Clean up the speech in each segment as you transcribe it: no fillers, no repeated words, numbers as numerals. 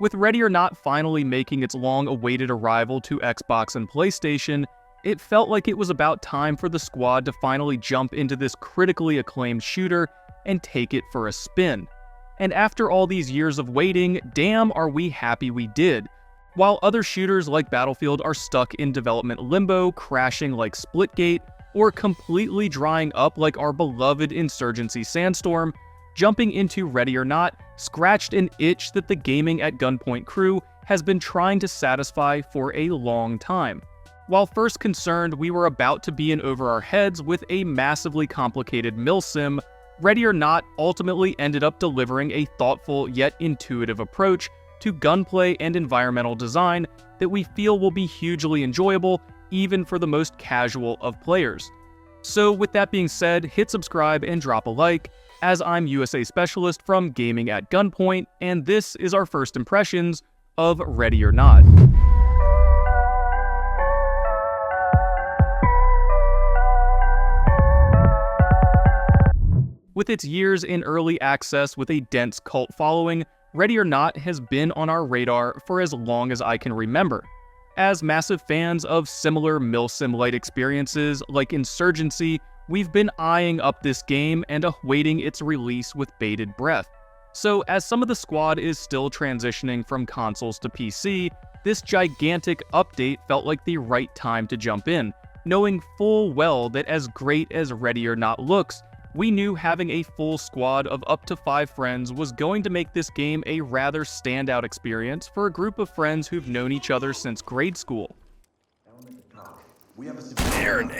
With Ready or Not finally making its long-awaited arrival to Xbox and PlayStation, it felt like it was about time for the squad to finally jump into this critically acclaimed shooter and take it for a spin. And after all these years of waiting, damn are we happy we did. While other shooters like Battlefield are stuck in development limbo, crashing like Splitgate, or completely drying up like our beloved Insurgency Sandstorm, jumping into Ready or Not scratched an itch that the Gaming at Gunpoint crew has been trying to satisfy for a long time. While first concerned we were about to be in over our heads with a massively complicated milsim, Ready or Not ultimately ended up delivering a thoughtful yet intuitive approach to gunplay and environmental design that we feel will be hugely enjoyable even for the most casual of players. So with that being said, hit subscribe and drop a like, as I'm USA Specialist from Gaming at Gunpoint, and this is our first impressions of Ready or Not. With its years in early access with a dense cult following, Ready or Not has been on our radar for as long as I can remember. As massive fans of similar milsim-light experiences like Insurgency, we've been eyeing up this game and awaiting its release with bated breath. So as some of the squad is still transitioning from consoles to PC, this gigantic update felt like the right time to jump in, knowing full well that as great as Ready or Not looks, we knew having a full squad of up to 5 friends was going to make this game a rather standout experience for a group of friends who've known each other since grade school. Aaron!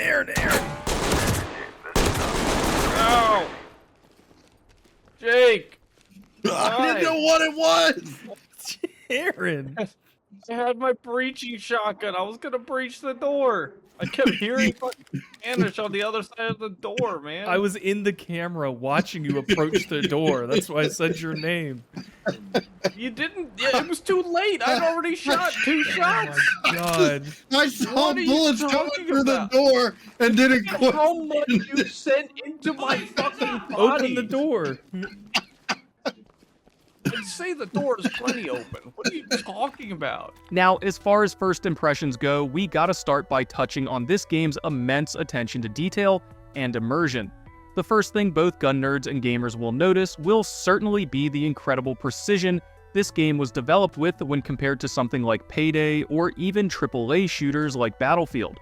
No! Jake! I didn't know what it was! Aaron! I had my breaching shotgun. I was gonna breach the door. I kept hearing fucking Spanish on the other side of the door, man. I was in the camera watching you approach the door. That's why I said your name. You didn't. Yeah, it was too late. I'd already shot 2 shots. Oh my god. I saw What are you bullets coming talking through about? the door and didn't quit. How much you sent into my fucking body? Open the door. And say the door is plenty open. What are you talking about? Now, as far as first impressions go, we gotta start by touching on this game's immense attention to detail and immersion. The first thing both gun nerds and gamers will notice will certainly be the incredible precision this game was developed with when compared to something like Payday or even AAA shooters like Battlefield.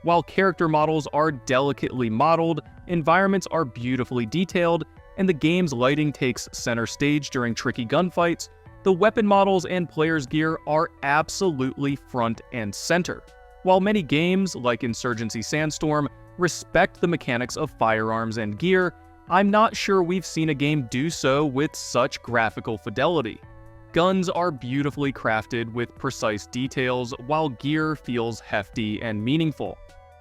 While character models are delicately modeled, environments are beautifully detailed, and the game's lighting takes center stage during tricky gunfights, the weapon models and players' gear are absolutely front and center. While many games, like Insurgency Sandstorm, respect the mechanics of firearms and gear, I'm not sure we've seen a game do so with such graphical fidelity. Guns are beautifully crafted with precise details, while gear feels hefty and meaningful.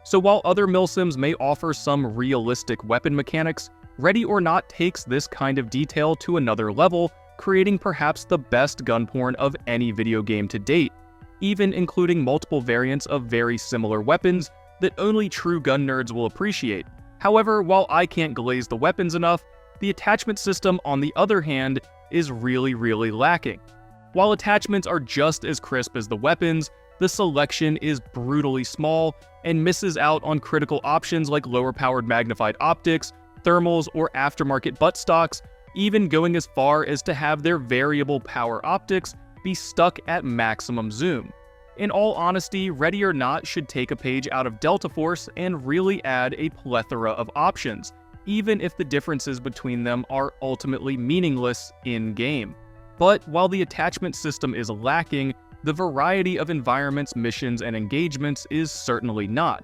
So while other milsims may offer some realistic weapon mechanics, Ready or Not takes this kind of detail to another level, creating perhaps the best gun porn of any video game to date, even including multiple variants of very similar weapons that only true gun nerds will appreciate. However, while I can't glaze the weapons enough, the attachment system, on the other hand, is really lacking. While attachments are just as crisp as the weapons, the selection is brutally small and misses out on critical options like lower-powered magnified optics, thermals, or aftermarket buttstocks, even going as far as to have their variable power optics be stuck at maximum zoom. In all honesty, Ready or Not should take a page out of Delta Force and really add a plethora of options, even if the differences between them are ultimately meaningless in-game. But while the attachment system is lacking, the variety of environments, missions, and engagements is certainly not.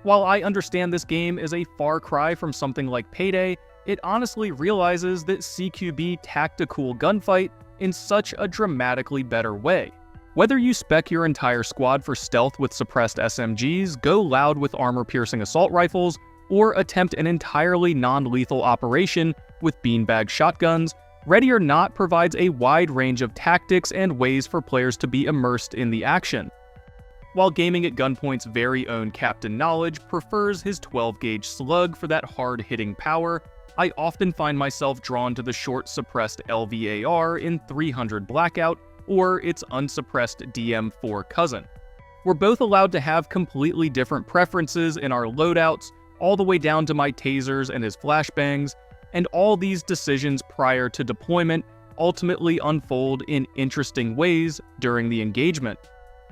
While I understand this game is a far cry from something like Payday, it honestly realizes that CQB tacked a cool gunfight in such a dramatically better way. Whether you spec your entire squad for stealth with suppressed SMGs, go loud with armor-piercing assault rifles, or attempt an entirely non-lethal operation with beanbag shotguns, Ready or Not provides a wide range of tactics and ways for players to be immersed in the action. While Gaming at Gunpoint's very own Captain Knowledge prefers his 12-gauge slug for that hard-hitting power, I often find myself drawn to the short suppressed LVAR in 300 Blackout or its unsuppressed DM4 cousin. We're both allowed to have completely different preferences in our loadouts, all the way down to my tasers and his flashbangs, and all these decisions prior to deployment ultimately unfold in interesting ways during the engagement.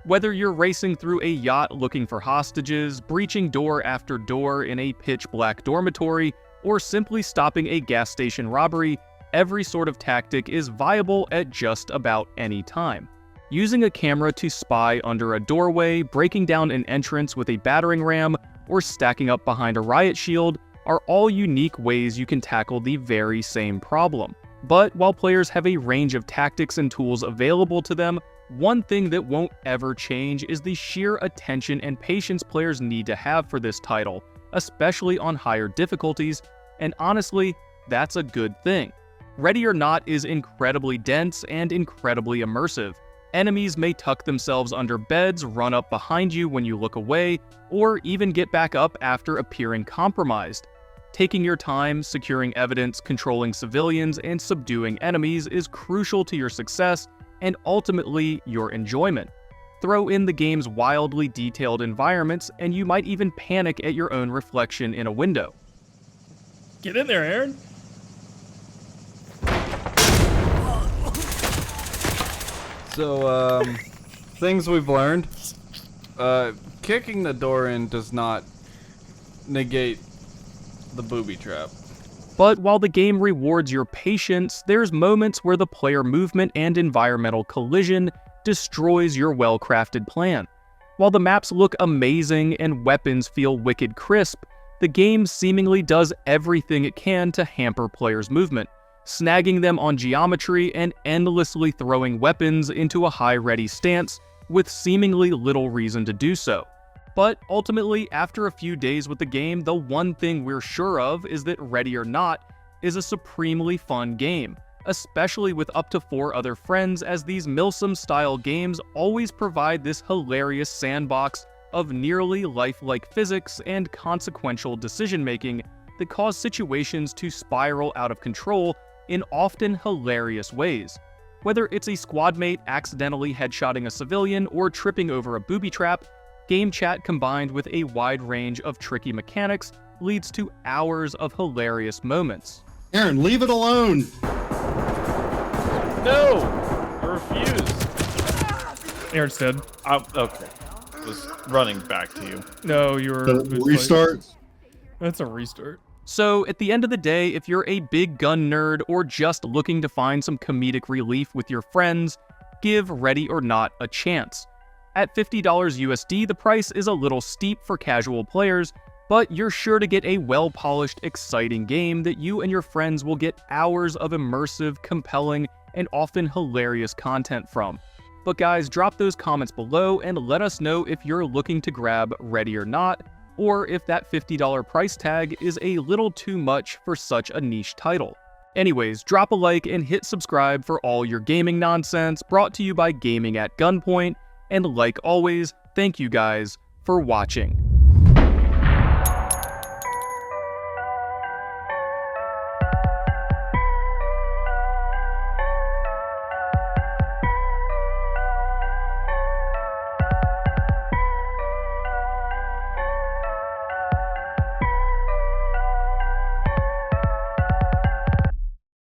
Whether you're racing through a yacht looking for hostages, breaching door after door in a pitch-black dormitory, or simply stopping a gas station robbery, every sort of tactic is viable at just about any time. Using a camera to spy under a doorway, breaking down an entrance with a battering ram, or stacking up behind a riot shield are all unique ways you can tackle the very same problem. But while players have a range of tactics and tools available to them, one thing that won't ever change is the sheer attention and patience players need to have for this title, especially on higher difficulties, and honestly, that's a good thing. Ready or Not is incredibly dense and incredibly immersive. Enemies may tuck themselves under beds, run up behind you when you look away, or even get back up after appearing compromised. Taking your time, securing evidence, controlling civilians, and subduing enemies is crucial to your success and ultimately your enjoyment. Throw in the game's wildly detailed environments, and you might even panic at your own reflection in a window. Get in there, Aaron. So, things we've learned. Kicking the door in does not negate the booby trap. But while the game rewards your patience, there's moments where the player movement and environmental collision destroys your well-crafted plan. While the maps look amazing and weapons feel wicked crisp, the game seemingly does everything it can to hamper players' movement, snagging them on geometry and endlessly throwing weapons into a high-ready stance with seemingly little reason to do so. But ultimately, after a few days with the game, the one thing we're sure of is that Ready or Not is a supremely fun game, especially with up to 4 other friends, as these Milsim-style games always provide this hilarious sandbox of nearly lifelike physics and consequential decision-making that cause situations to spiral out of control in often hilarious ways. Whether it's a squad mate accidentally headshotting a civilian or tripping over a booby trap, game chat combined with a wide range of tricky mechanics leads to hours of hilarious moments. Aaron, leave it alone. No! I refuse. Aaron's dead. Okay. I was running back to you. No, you were... Restart. That's a restart. So, at the end of the day, if you're a big gun nerd or just looking to find some comedic relief with your friends, give Ready or Not a chance. At $50 USD, the price is a little steep for casual players, but you're sure to get a well-polished, exciting game that you and your friends will get hours of immersive, compelling, and often hilarious content from. But guys, drop those comments below and let us know if you're looking to grab Ready or Not, or if that $50 price tag is a little too much for such a niche title. Anyways, drop a like and hit subscribe for all your gaming nonsense brought to you by Gaming at Gunpoint, and like always, thank you guys for watching.